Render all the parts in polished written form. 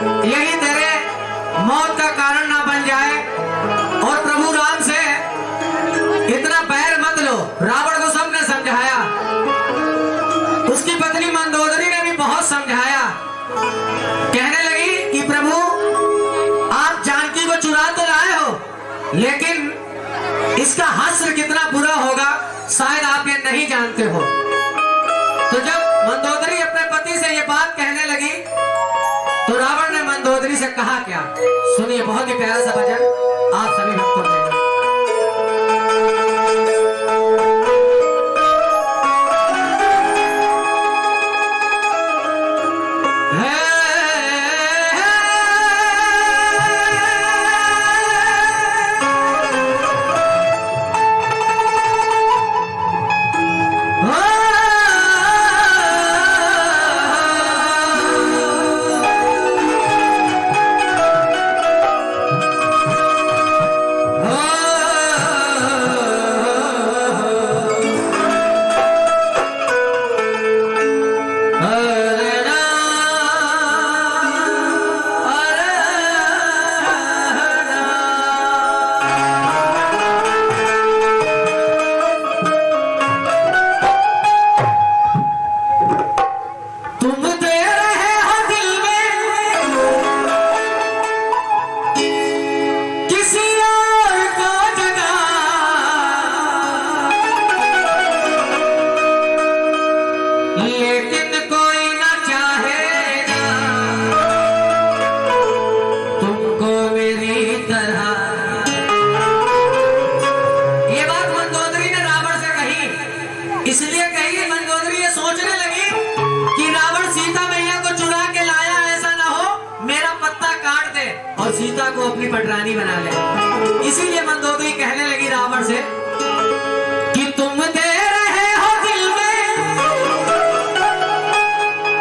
यही तेरे मौत का कारण ना बन जाए। और प्रभु राम से इतना बैर मत लो। रावण को सबने समझाया, उसकी पत्नी मंदोदरी ने भी बहुत समझाया। कहने लगी कि प्रभु आप जानकी को चुरा तो लाए हो, लेकिन इसका हश्र कितना बुरा होगा शायद आप ये नहीं जानते हो। तो जब मंदोदरी अपने पति से ये बात कहने लगी तो रावण ने मंदोदरी से कहा क्या, सुनिए, बहुत ही प्यारा सा भजन आप सभी भक्तों के लिए। इसलिए कही मंदोदरी ये सोचने लगी कि रावण सीता मैया को चुरा के लाया, ऐसा ना हो मेरा पत्ता काट दे और सीता को अपनी पटरानी बना ले। इसीलिए मंदोदरी कहने लगी रावण से कि तुम दे रहे हो दिल में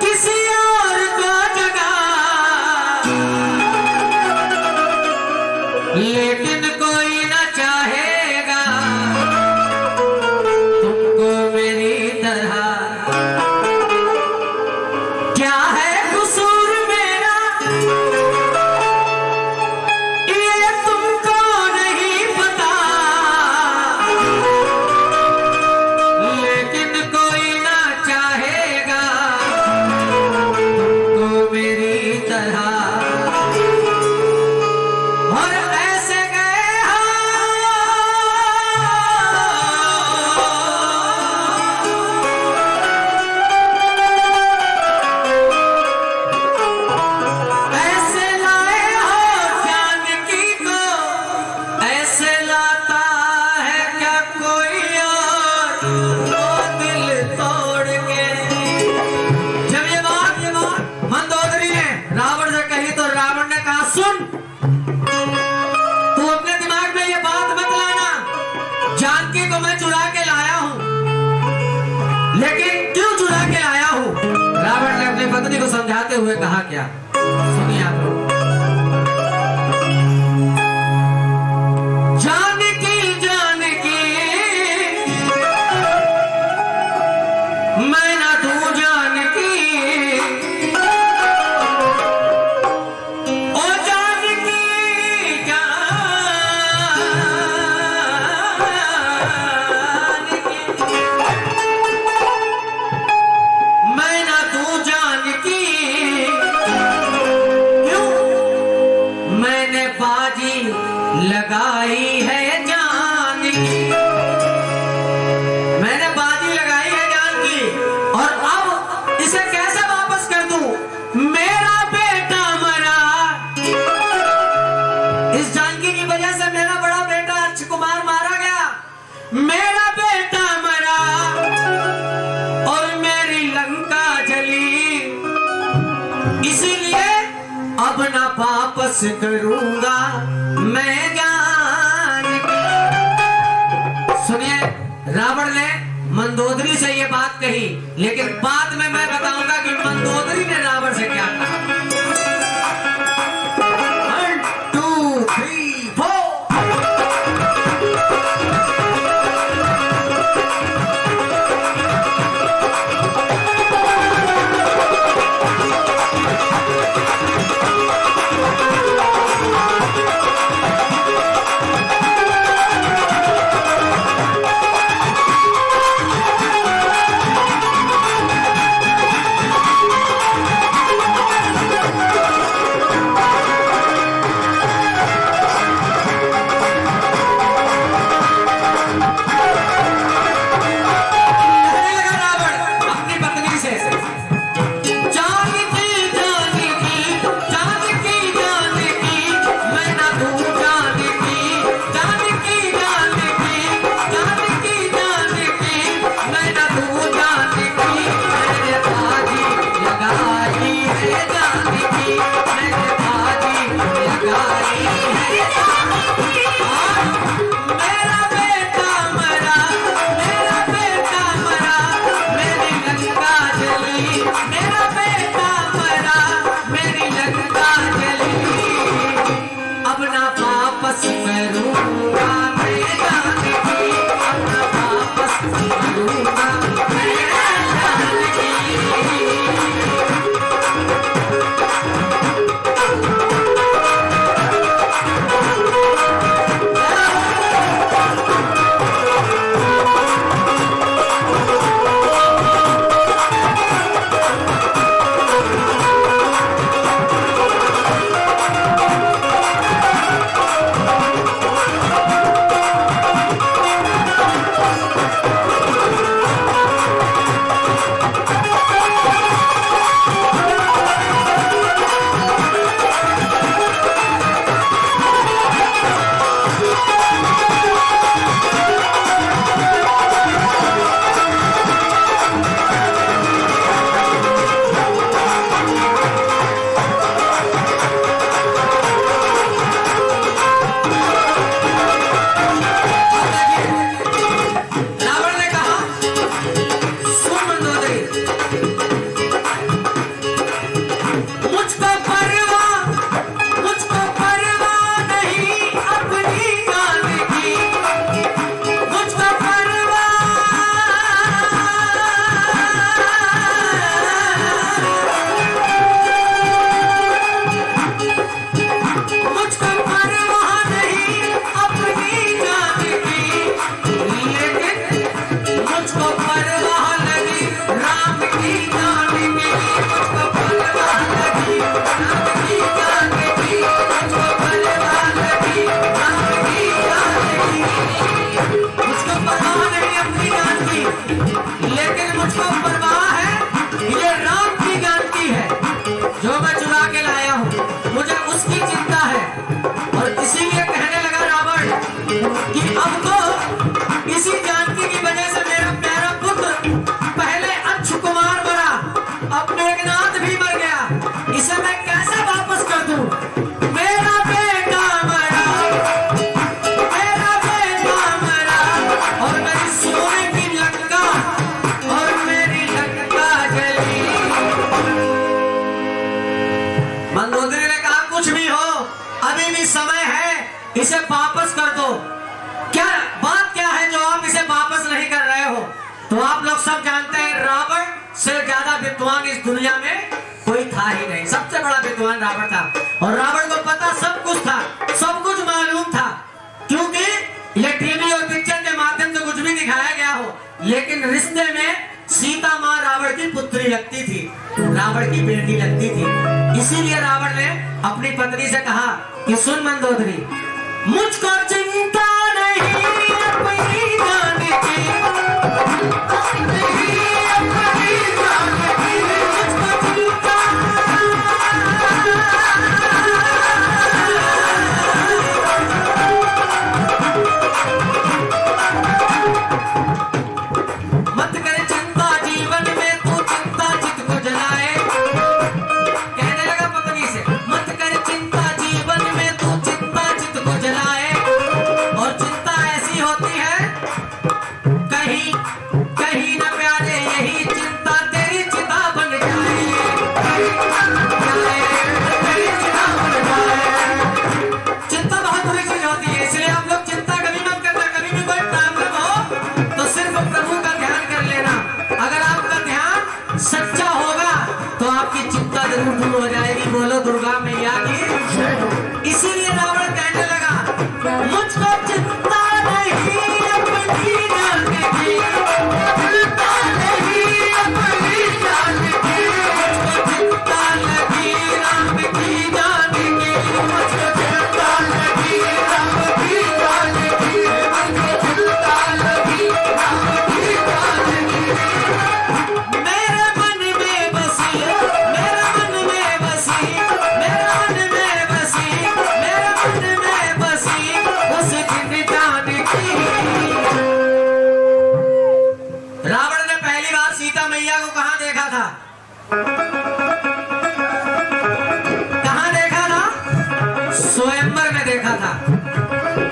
किसी और को जगह, लेकिन कोई ना चाहेगा क्या है कसूर मेरा ये तुमको नहीं पता, लेकिन कोई ना चाहेगा तुमको मेरी तरह। और ऐसे गए सुन, तू अपने दिमाग में ये बात मत लाना, जानकी को मैं चुरा के लाया हूं, लेकिन क्यों चुरा के लाया हूं? रावण ने अपनी पत्नी को समझाते हुए कहा क्या, सुनिए आप लोग। जानकी जानकी मैं ना तू जानकी, लगाई है जान की, मैंने बाजी लगाई है जान की, और अब इसे कैसे वापस कर दूं? मेरा बेटा मरा, इस जानकी की वजह से मेरा बड़ा बेटा अक्षय कुमार मारा गया, मेरा बेटा मरा और मेरी लंका जली, इसीलिए अब ना वापस करूंगा मैं जान की। सुनिए, रावण ने मंदोदरी से ये बात कही, लेकिन बाद में मैं बताऊंगा कि मंदोदरी ने रावण से क्या कहा। 1 2 3 4 Thank you. इसे वापस कर दो। क्या बात क्या है जो आप इसे वापस नहीं कर रहे हो? तो आप लोग सब जानते हैं रावण से ज्यादा विद्वान इस दुनिया में कोई था ही नहीं। सबसे बड़ा विद्वान रावण था और रावण को पता सब कुछ था, सब कुछ मालूम था, क्योंकि ये टीवी और पिक्चर के माध्यम से कुछ भी दिखाया गया हो, लेकिन रिश्ते में सीता माँ रावण की पुत्री लगती थी, रावण की बेटी लगती थी। इसीलिए रावण ने अपनी पत्नी से कहा कि सुन मंदोदरी, मुझको चिंता नहीं अपनी जान की, मत कर चिंता जीवन में तू चिंता चित को जलाए। कहने लगा पत्नी से, मत कर चिंता जीवन में तू चिंता चित को जलाए। और चिंता ऐसी होती है, कहीं कहीं न प्यारे यही चिंता तेरी चिता बन जाए, तेरी चिता बन जाए। चिंता बहुत बुरी चीज होती है, इसलिए आप लोग चिंता कभी मत करना। कभी भी कोई प्रॉब्लम हो तो सिर्फ प्रभु का ध्यान कर लेना। अगर आपका ध्यान सच्चा होगा तो आपकी चिंता जरूर दूर हो जाएगी। बोलो दुर्गा मैया की। इसीलिए रावण कहने लगा, मुझको चिंता नहीं अपनी जान की, चिंता नहीं अपनी जान की, मुझको चिंता लगी राम की जान की, मुझको चिंता लगी राम की जान की, मुझको चिंता लगी राम की जान की। मेरे मन में बसी, मेरे मन में बसी, मेरे मन में बसी, मेरे मन में बसी उस दिन जान की। रावण ने पहली बार सीता मैया को कहां देखा था? कहां देखा था? स्वयंवर में देखा था,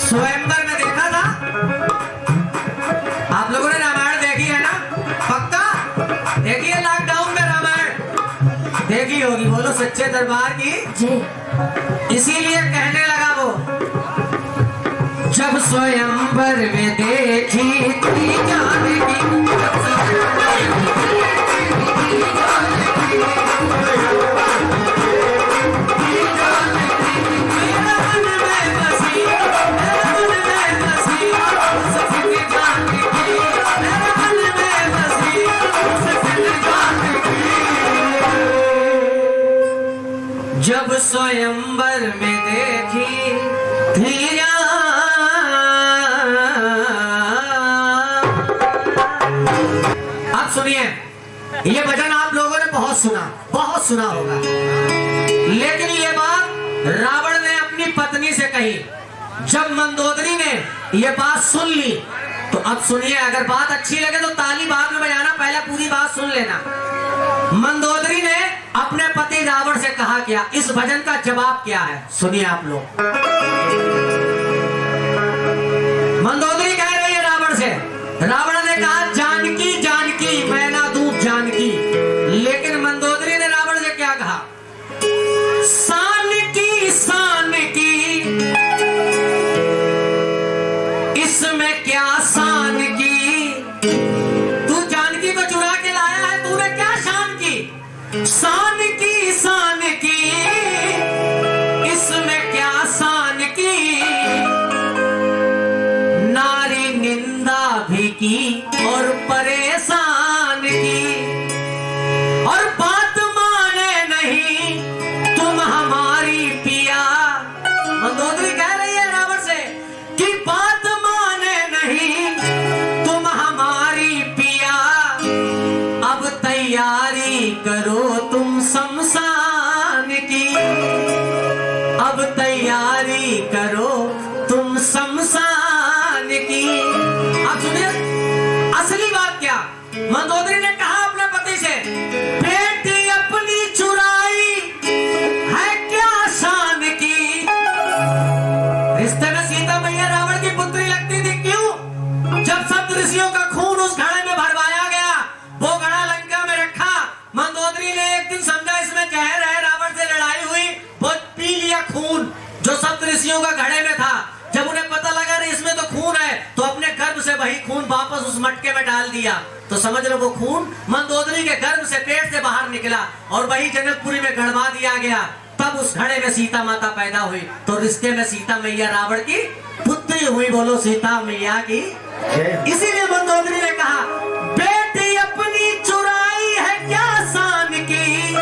स्वयंवर में देखा था। आप लोगों ने रामायण देखी है ना? पक्का देखी है? लॉकडाउन में रामायण देखी होगी। बोलो सच्चे दरबार की जय। इसीलिए कहने लगा वो, जब स्वयंवर में देखी थी जान की, मेरे मन में बसी, मेरे मन में बसी उस दिन जान की, मेरे मन में बसी उस दिन जान की। जब स्वयंवर में देखी थी जान। आप सुनिए, ये भजन आप लोगों ने बहुत सुना होगा, लेकिन ये बात रावण ने अपनी पत्नी से कही। जब मंदोदरी ने ये बात सुन ली तो अब सुनिए, अगर बात अच्छी लगे तो ताली बाद में बजाना, पहले पूरी बात सुन लेना। मंदोदरी ने अपने पति रावण से कहा क्या, इस भजन का जवाब क्या है, सुनिए आप लोग। मंदोदरी कह रही है रावण से, रावण ने कहा जानकी जानकी मैं ना दूं जानकी, लेकिन मंदोदरी ने रावण से क्या कहा, शान की इसमें क्या शान की, तू जानकी को चुरा के लाया है, तूने क्या शान की, शान की इसमें क्या शान की, नारी निंदा भी की और परेशान की, और बात माने नहीं तुम हमारी पिया। मंदोदरी कह रही है रावण से कि बात माने नहीं तुम हमारी पिया, अब तैयारी करो तुम शमशान की, अब तैयारी करो तुम शमशान की। अब सुनिए असली बात क्या, मंदोदरी ने कहा अपने पति से, बेटी अपनी चुराई है क्या शान की। रिश्ते में सीता मैया रावण की पुत्री लगती थी, क्यों? जब सब ऋषियों का खून उस घड़े में भरवाया गया, वो घड़ा लंका में रखा, मंदोदरी ने एक दिन समझा इसमें जहर है, रावण से लड़ाई हुई, वो पी लिया खून जो सप्त ऋषियों का घड़े में था। जब उन्हें पता लगा रे इसमें तो खून है, तो अपने गर्भ से वही खून वापस उस मटके में डाल दिया। तो समझ लो वो खून मंदोदरी के गर्भ से, पेट से बाहर निकला और वही जनकपुरी में गड़वा दिया गया। तब उस घड़े में सीता माता पैदा हुई। तो रिश्ते में सीता मैया रावण की पुत्री हुई। बोलो सीता मैया की। इसीलिए मंदोदरी ने कहा, बेटी अपनी चुराई है क्या शान की,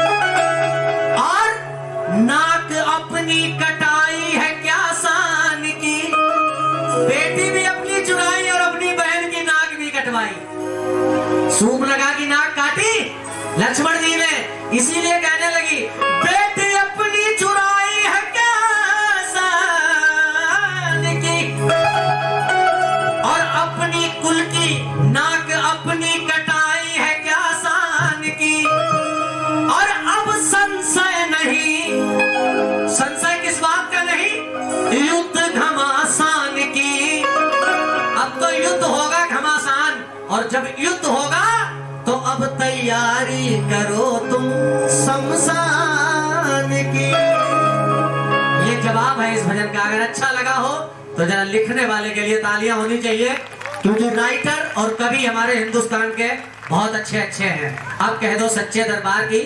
और नाक अपनी कटाई है क्या शान की। बेटी भी अपनी चुराई और अपनी बहन की नाक भी कटवाई। सूप लगा की नाक काटी लक्ष्मण जी ने। इसीलिए कहने लगी, बेटी अपनी चुराई है क्या शान की, और अपनी कुल की नाक अपनी कटाई है क्या शान की। और अब संशय नहीं, संशय किस बात का नहीं, युद्ध घमासान की। अब तो युद्ध होगा घमासान, और जब युद्ध होगा तो अब तैयारी करो तुम शमशान की। ये जवाब है इस भजन का। अगर अच्छा लगा हो तो जरा लिखने वाले के लिए तालियां होनी चाहिए, क्योंकि राइटर और कवि हमारे हिंदुस्तान के बहुत अच्छे अच्छे हैं। अब कह दो सच्चे दरबार की।